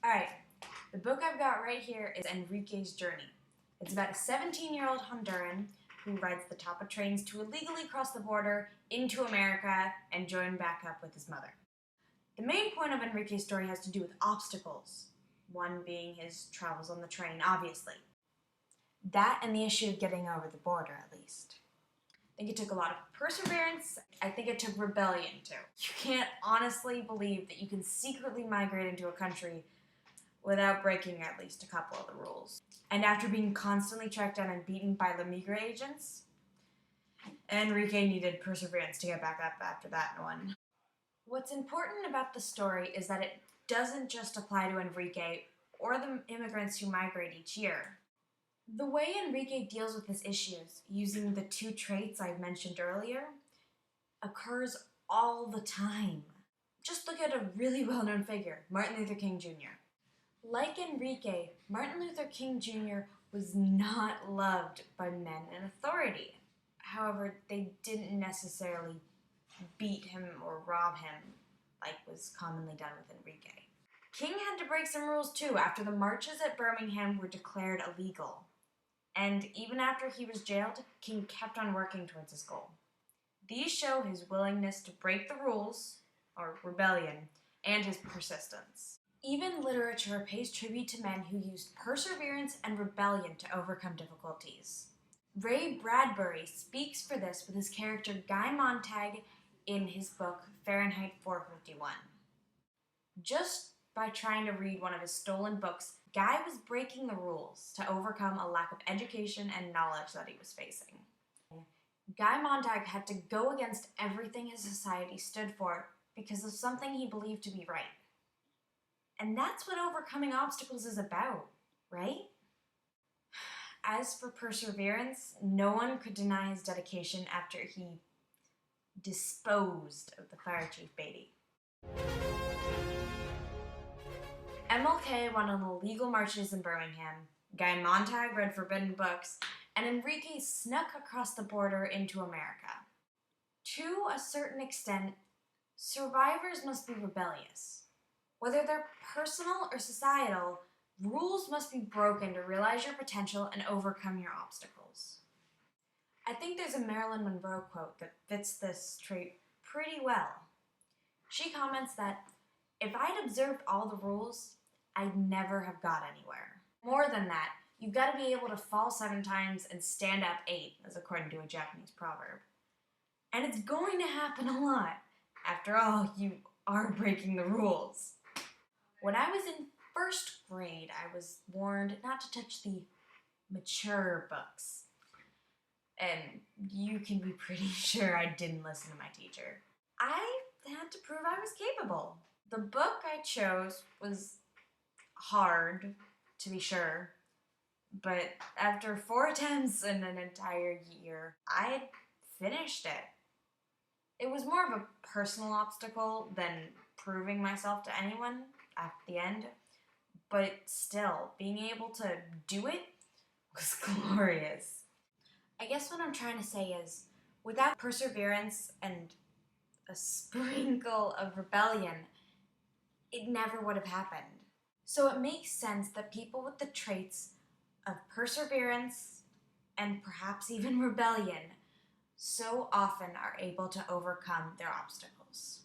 Alright, the book I've got right here is Enrique's Journey. It's about a 17-year-old Honduran who rides the top of trains to illegally cross the border into America and join back up with his mother. The main point of Enrique's story has to do with obstacles, one being his travels on the train, obviously. That and the issue of getting over the border, at least. I think it took a lot of perseverance. I think it took rebellion, too. You can't honestly believe that you can secretly migrate into a country without breaking at least a couple of the rules. And after being constantly tracked down and beaten by La Migra agents, Enrique needed perseverance to get back up after that one. What's important about the story is that it doesn't just apply to Enrique or the immigrants who migrate each year. The way Enrique deals with his issues, using the two traits I mentioned earlier, occurs all the time. Just look at a really well-known figure, Martin Luther King Jr. Like Enrique, Martin Luther King Jr. was not loved by men in authority. However, they didn't necessarily beat him or rob him like was commonly done with Enrique. King had to break some rules too after the marches at Birmingham were declared illegal. And even after he was jailed, King kept on working towards his goal. These show his willingness to break the rules, or rebellion, and his persistence. Even literature pays tribute to men who used perseverance and rebellion to overcome difficulties. Ray Bradbury speaks for this with his character Guy Montag in his book Fahrenheit 451. Just by trying to read one of his stolen books, Guy was breaking the rules to overcome a lack of education and knowledge that he was facing. Guy Montag had to go against everything his society stood for because of something he believed to be right. And that's what overcoming obstacles is about, right? As for perseverance, no one could deny his dedication after he disposed of the fire chief Beatty. MLK went on illegal marches in Birmingham, Guy Montag read forbidden books, and Enrique snuck across the border into America. To a certain extent, survivors must be rebellious. Whether they're personal or societal, rules must be broken to realize your potential and overcome your obstacles. I think there's a Marilyn Monroe quote that fits this trait pretty well. She comments that, "If I'd observed all the rules, I'd never have got anywhere." More than that, you've got to be able to fall 7 times and stand up 8, as according to a Japanese proverb. And it's going to happen a lot. After all, you are breaking the rules. When I was in 1st grade, I was warned not to touch the mature books. And you can be pretty sure I didn't listen to my teacher. I had to prove I was capable. The book I chose was hard, to be sure, but after 4 attempts in an entire year, I finished it. It was more of a personal obstacle than proving myself to anyone at the end, but still, being able to do it was glorious. I guess what I'm trying to say is, without perseverance and a sprinkle of rebellion, it never would have happened. So it makes sense that people with the traits of perseverance and perhaps even rebellion so often are able to overcome their obstacles.